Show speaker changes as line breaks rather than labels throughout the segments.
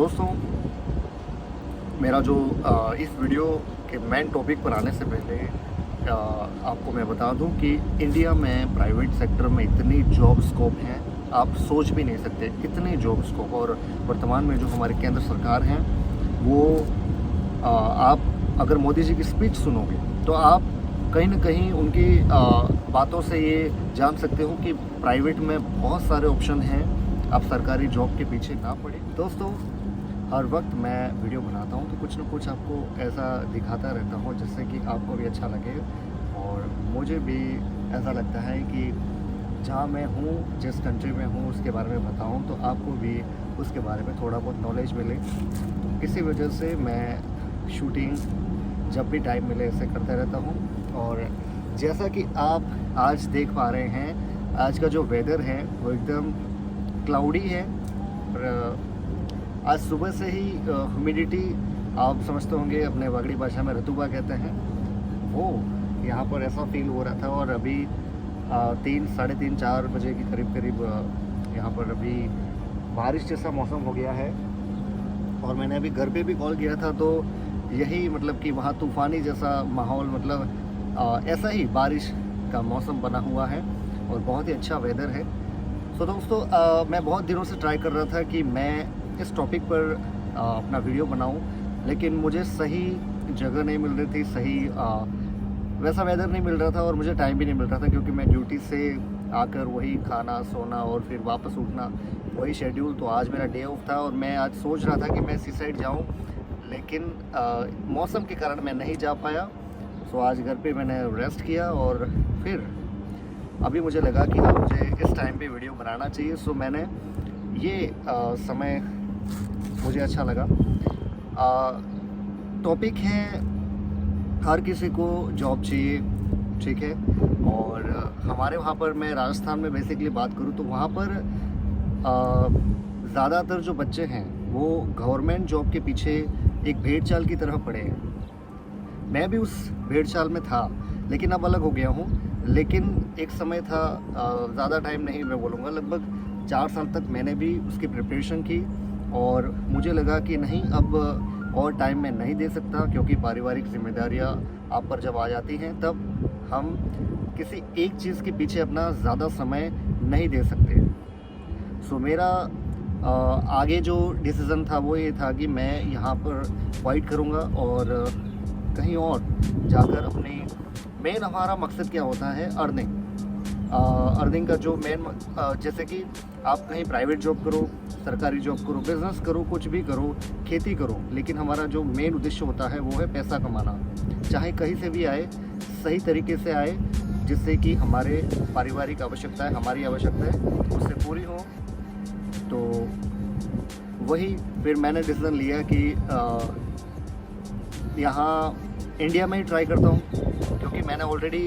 दोस्तों, मेरा जो इस वीडियो के मेन टॉपिक पर आने से पहले आपको मैं बता दूं कि इंडिया में प्राइवेट सेक्टर में इतनी जॉब स्कोप हैं, आप सोच भी नहीं सकते इतनी जॉब स्कोप। और वर्तमान में जो हमारे केंद्र सरकार हैं वो आप अगर मोदी जी की स्पीच सुनोगे तो आप कहीं ना कहीं उनकी बातों से ये जान सकते हो कि प्राइवेट में बहुत सारे ऑप्शन हैं, आप सरकारी जॉब के पीछे ना पड़े। दोस्तों, हर वक्त मैं वीडियो बनाता हूँ तो कुछ ना कुछ आपको ऐसा दिखाता रहता हूँ जिससे कि आपको भी अच्छा लगे और मुझे भी ऐसा लगता है कि जहाँ मैं हूँ, जिस कंट्री में हूँ उसके बारे में बताऊँ तो आपको भी उसके बारे में थोड़ा बहुत नॉलेज मिले। तो इसी वजह से मैं शूटिंग जब भी टाइम मिले ऐसे करता रहता हूँ। और जैसा कि आप आज देख पा रहे हैं, आज का जो वेदर है वो एकदम क्लाउडी है और आज सुबह से ही ह्यूमिडिटी आप समझते होंगे, अपने वागड़ी भाषा में रतुबा कहते हैं, वो यहाँ पर ऐसा फील हो रहा था। और अभी 3, 3:30, 4 बजे के करीब यहाँ पर अभी बारिश जैसा मौसम हो गया है। और मैंने अभी घर पे भी कॉल किया था तो यही मतलब कि वहाँ तूफ़ानी जैसा माहौल, मतलब ऐसा ही बारिश का मौसम बना हुआ है और बहुत ही अच्छा वेदर है। तो दोस्तों, मैं बहुत दिनों से ट्राई कर रहा था कि मैं इस टॉपिक पर अपना वीडियो बनाऊं, लेकिन मुझे सही जगह नहीं मिल रही थी, सही वैसा वेदर नहीं मिल रहा था और मुझे टाइम भी नहीं मिल रहा था, क्योंकि मैं ड्यूटी से आकर वही खाना, सोना और फिर वापस उठना, वही शेड्यूल। तो आज मेरा डे ऑफ था और मैं आज सोच रहा था कि मैं सी साइड जाऊँ, लेकिन मौसम के कारण मैं नहीं जा पाया। तो आज घर पे मैंने रेस्ट किया और फिर अभी मुझे लगा कि हाँ, मुझे इस टाइम पे वीडियो बनाना चाहिए। सो मैंने ये समय मुझे अच्छा लगा। टॉपिक है, हर किसी को जॉब चाहिए, ठीक है। और हमारे वहाँ पर, मैं राजस्थान में बेसिकली बात करूँ तो वहाँ पर ज़्यादातर जो बच्चे हैं वो गवर्नमेंट जॉब के पीछे एक भेड़ चाल की तरह पड़े हैं। मैं भी उस भेड़ चाल में था, लेकिन अब अलग हो गया हूँ। लेकिन एक समय था, ज़्यादा टाइम नहीं मैं बोलूँगा, लगभग 4 साल तक मैंने भी उसकी प्रिपरेशन की और मुझे लगा कि नहीं, अब और टाइम मैं नहीं दे सकता, क्योंकि पारिवारिक जिम्मेदारियां आप पर जब आ जाती हैं तब हम किसी एक चीज़ के पीछे अपना ज़्यादा समय नहीं दे सकते। सो मेरा आगे जो डिसीज़न था वो ये था कि मैं यहाँ पर फाइट करूँगा और कहीं और जाकर अपनी मेन, हमारा मकसद क्या होता है, अर्निंग का जो मेन, जैसे कि आप कहीं प्राइवेट जॉब करो, सरकारी जॉब करो, बिज़नेस करो, कुछ भी करो, खेती करो, लेकिन हमारा जो मेन उद्देश्य होता है वो है पैसा कमाना। चाहे कहीं से भी आए, सही तरीके से आए, जिससे कि हमारे पारिवारिक आवश्यकताएं, हमारी आवश्यकताएं उससे पूरी हो। तो वही फिर मैंने डिसीज़न लिया कि यहाँ इंडिया में ही ट्राई करता हूँ, क्योंकि मैंने ऑलरेडी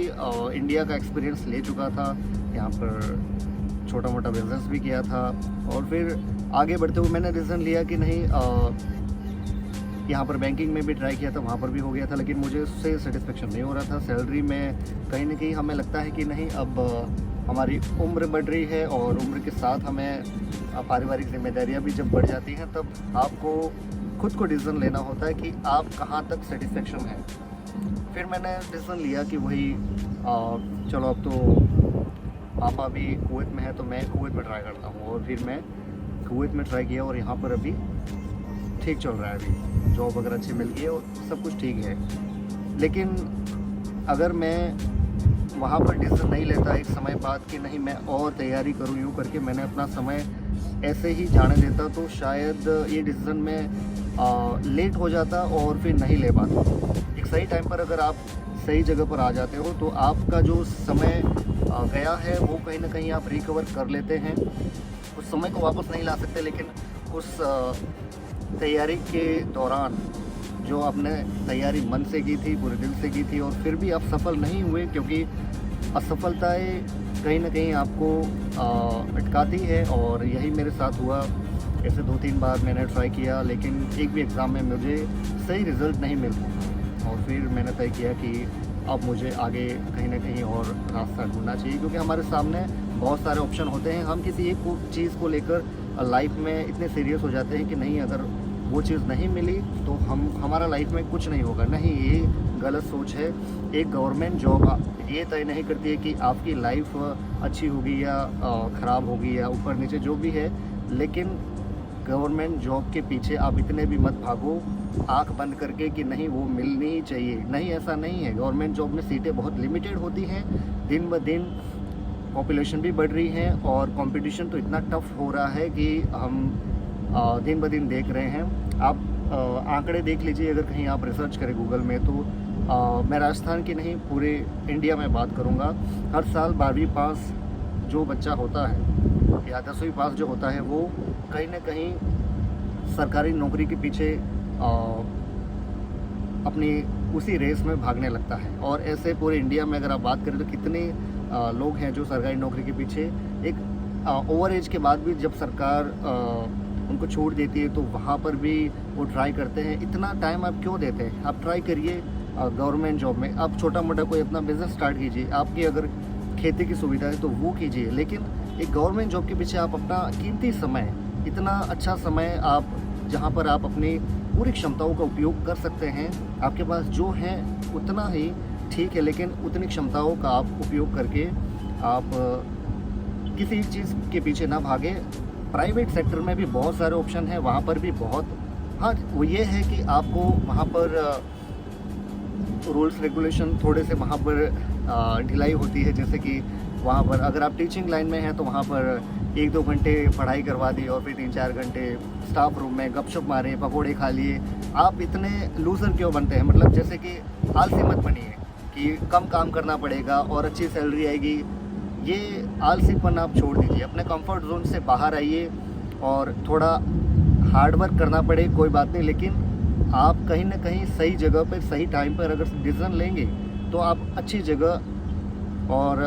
इंडिया का एक्सपीरियंस ले चुका था। यहाँ पर छोटा मोटा बिजनेस भी किया था और फिर आगे बढ़ते हुए मैंने डिसीजन लिया कि नहीं, यहाँ पर बैंकिंग में भी ट्राई किया था, वहाँ पर भी हो गया था, लेकिन मुझे उससे सेटिस्फेक्शन नहीं हो रहा था। सैलरी में कहीं ना कहीं हमें लगता है कि नहीं, अब हमारी उम्र बढ़ रही है और उम्र के साथ हमें पारिवारिक जिम्मेदारियाँ भी जब बढ़ जाती हैं तब आपको खुद को डिसीज़न लेना होता है कि आप कहाँ तक सेटिस्फेक्शन है। फिर मैंने डिसीज़न लिया कि वही चलो, अब तो पापा भी कुवैत में है तो मैं कुवैत में ट्राई करता हूँ। और फिर मैं कुवैत में ट्राई किया और यहाँ पर अभी ठीक चल रहा है, अभी जॉब वगैरह अच्छी मिल गई है और सब कुछ ठीक है। लेकिन अगर मैं वहाँ पर डिसीज़न नहीं लेता एक समय बाद कि नहीं, मैं और तैयारी करूँ, यूँ करके मैंने अपना समय ऐसे ही जाने देता, तो शायद ये डिसीज़न में लेट हो जाता और फिर नहीं ले पाता। एक सही टाइम पर अगर आप सही जगह पर आ जाते हो तो आपका जो समय गया है वो कहीं ना कहीं आप रिकवर कर लेते हैं। उस समय को वापस नहीं ला सकते, लेकिन उस तैयारी के दौरान जो आपने तैयारी मन से की थी, पूरे दिल से की थी, और फिर भी आप सफल नहीं हुए, क्योंकि असफलताएं कहीं ना कहीं आपको अटकाती है। और यही मेरे साथ हुआ। ऐसे 2-3 बार मैंने ट्राई किया, लेकिन एक भी एग्ज़ाम में मुझे सही रिज़ल्ट नहीं मिल पाया। और फिर मैंने तय किया कि अब मुझे आगे कहीं ना कहीं और रास्ता ढूंढना चाहिए, क्योंकि हमारे सामने बहुत सारे ऑप्शन होते हैं। हम किसी एक चीज़ को लेकर लाइफ में इतने सीरियस हो जाते हैं कि नहीं, अगर वो चीज़ नहीं मिली तो हमारा लाइफ में कुछ नहीं होगा। नहीं, ये गलत सोच है। एक गवर्नमेंट जॉब ये तय नहीं करती है कि आपकी लाइफ अच्छी होगी या ख़राब होगी या ऊपर नीचे जो भी है, लेकिन गवर्नमेंट जॉब के पीछे आप इतने भी मत भागो आंख बंद करके कि नहीं वो मिलनी ही चाहिए। नहीं, ऐसा नहीं है। गवर्नमेंट जॉब में सीटें बहुत लिमिटेड होती हैं। दिन ब दिन पॉपुलेशन भी बढ़ रही है और कंपटीशन तो इतना टफ हो रहा है कि हम दिन ब दिन देख रहे हैं। आप आंकड़े देख लीजिए, अगर कहीं आप रिसर्च करें गूगल में तो मैं राजस्थान की नहीं पूरे इंडिया में बात करूंगा। हर साल 12वीं पास जो बच्चा होता है या 10वीं पास जो होता है वो कहीं ना कहीं सरकारी नौकरी के पीछे अपनी उसी रेस में भागने लगता है। और ऐसे पूरे इंडिया में अगर आप बात करें तो कितने लोग हैं जो सरकारी नौकरी के पीछे एक ओवर एज के बाद भी जब सरकार उनको छोड़ देती है तो वहाँ पर भी वो ट्राई करते हैं। इतना टाइम आप क्यों देते हैं? आप ट्राई करिए गवर्नमेंट जॉब में। आप छोटा मोटा कोई अपना बिजनेस स्टार्ट कीजिए, आपकी अगर खेती की सुविधा है तो वो कीजिए, लेकिन एक गवर्नमेंट जॉब के पीछे आप अपना कीमती समय, इतना अच्छा समय आप जहाँ पर आप अपनी पूरी क्षमताओं का उपयोग कर सकते हैं, आपके पास जो है उतना ही ठीक है, लेकिन उतनी क्षमताओं का आप उपयोग करके आप किसी एक चीज़ के पीछे ना भागे। प्राइवेट सेक्टर में भी बहुत सारे ऑप्शन हैं, वहाँ पर भी बहुत, हाँ वो ये है कि आपको वहाँ पर रूल्स रेगुलेशन थोड़े से वहाँ पर ढिलाई होती है। जैसे कि वहाँ पर अगर आप टीचिंग लाइन में हैं तो वहाँ पर 1-2 घंटे पढ़ाई करवा दी और फिर 3-4 घंटे स्टाफ रूम में गपशप मारे, पकोड़े खा लिए। आप इतने लूज़र क्यों बनते हैं? मतलब जैसे कि आलसी मत बनिए कि कम काम करना पड़ेगा और अच्छी सैलरी आएगी। ये आलसीपन आप छोड़ दीजिए, अपने कंफर्ट जोन से बाहर आइए और थोड़ा हार्ड वर्क करना पड़े कोई बात नहीं, लेकिन आप कहीं ना कहीं सही जगह पर सही टाइम पर अगर डिसीजन लेंगे तो आप अच्छी जगह और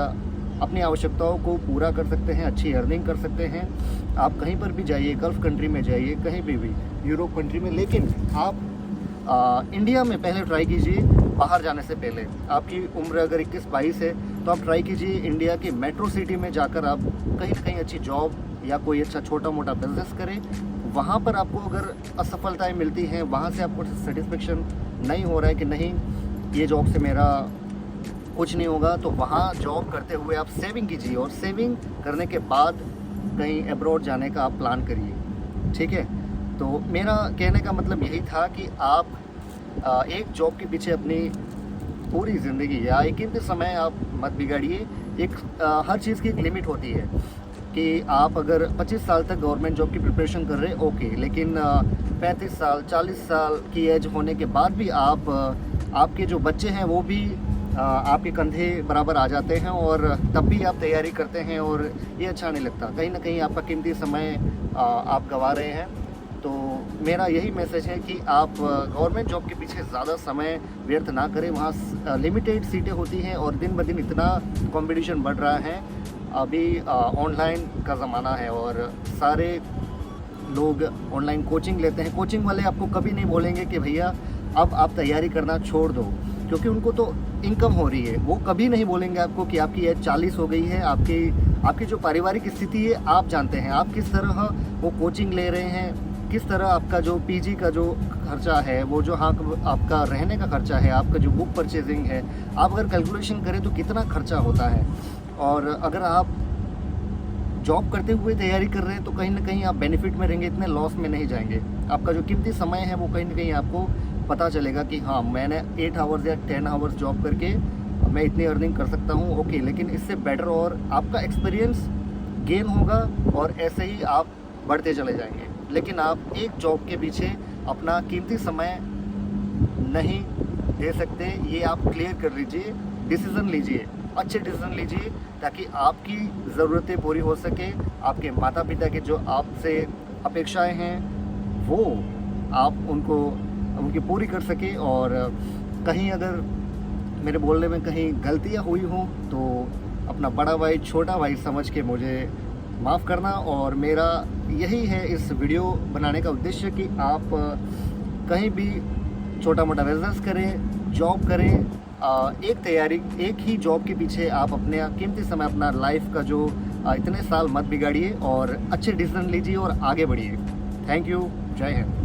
अपनी आवश्यकताओं को पूरा कर सकते हैं, अच्छी अर्निंग कर सकते हैं। आप कहीं पर भी जाइए, गल्फ़ कंट्री में जाइए, कहीं भी यूरोप कंट्री में, लेकिन आप इंडिया में पहले ट्राई कीजिए। बाहर जाने से पहले आपकी उम्र अगर 21-22 है तो आप ट्राई कीजिए इंडिया की मेट्रो सिटी में जाकर आप कहीं ना कहीं अच्छी जॉब या कोई अच्छा छोटा मोटा बिजनेस करें। वहाँ पर आपको अगर असफलताएं मिलती हैं, वहाँ से आपको सेटिस्फेक्शन नहीं हो रहा है कि नहीं ये जॉब से मेरा कुछ नहीं होगा, तो वहाँ जॉब करते हुए आप सेविंग कीजिए और सेविंग करने के बाद कहीं अब्रॉड जाने का आप प्लान करिए। ठीक है, तो मेरा कहने का मतलब यही था कि आप एक जॉब के पीछे अपनी पूरी ज़िंदगी या एक कीमती समय आप मत बिगाड़िए। एक हर चीज़ की एक लिमिट होती है कि आप अगर 25 साल तक गवर्नमेंट जॉब की प्रिपरेशन कर रहे हैं ओके, लेकिन 35 साल 40 साल की एज होने के बाद भी आपके जो बच्चे हैं वो भी आपके कंधे बराबर आ जाते हैं और तब भी आप तैयारी करते हैं और ये अच्छा नहीं लगता। कहीं ना कहीं आपका कीमती समय आप गंवा रहे हैं। तो मेरा यही मैसेज है कि आप गवर्नमेंट जॉब के पीछे ज़्यादा समय व्यर्थ ना करें। वहाँ लिमिटेड सीटें होती हैं और दिन ब दिन इतना कंपटीशन बढ़ रहा है। अभी ऑनलाइन का ज़माना है और सारे लोग ऑनलाइन कोचिंग लेते हैं। कोचिंग वाले आपको कभी नहीं बोलेंगे कि भैया अब आप तैयारी करना छोड़ दो, क्योंकि उनको तो इनकम हो रही है। वो कभी नहीं बोलेंगे आपको कि आपकी एज 40 हो गई है, आपकी जो पारिवारिक स्थिति है आप जानते हैं, आप किस तरह वो कोचिंग ले रहे हैं, किस तरह आपका जो पीजी का जो खर्चा है, वो जो हाँ आपका रहने का खर्चा है, आपका जो बुक परचेजिंग है, आप अगर कैलकुलेशन करें तो कितना खर्चा होता है। और अगर आप जॉब करते हुए तैयारी कर रहे हैं तो कहीं ना कहीं आप बेनिफिट में रहेंगे, इतने लॉस में नहीं जाएंगे। आपका जो कीमती समय है वो कहीं ना कहीं आपको पता चलेगा कि हाँ मैंने 8 आवर्स या 10 आवर्स जॉब करके मैं इतनी अर्निंग कर सकता हूँ ओके, लेकिन इससे बेटर और आपका एक्सपीरियंस गेन होगा और ऐसे ही आप बढ़ते चले जाएंगे। लेकिन आप एक जॉब के पीछे अपना कीमती समय नहीं दे सकते, ये आप क्लियर कर लीजिए। डिसीज़न लीजिए, अच्छे डिसीज़न लीजिए ताकि आपकी ज़रूरतें पूरी हो सके, आपके माता पिता की जो आपसे अपेक्षाएं हैं वो आप उनकी पूरी कर सके। और कहीं अगर मेरे बोलने में कहीं गलतियां हुई हों तो अपना बड़ा भाई छोटा भाई समझ के मुझे माफ़ करना। और मेरा यही है इस वीडियो बनाने का उद्देश्य कि आप कहीं भी छोटा मोटा बिजनेस करें, जॉब करें, एक ही जॉब के पीछे आप अपने कीमती समय अपना लाइफ का जो इतने साल मत बिगाड़िए और अच्छे डिसीजन लीजिए और आगे बढ़िए। थैंक यू, जय हिंद।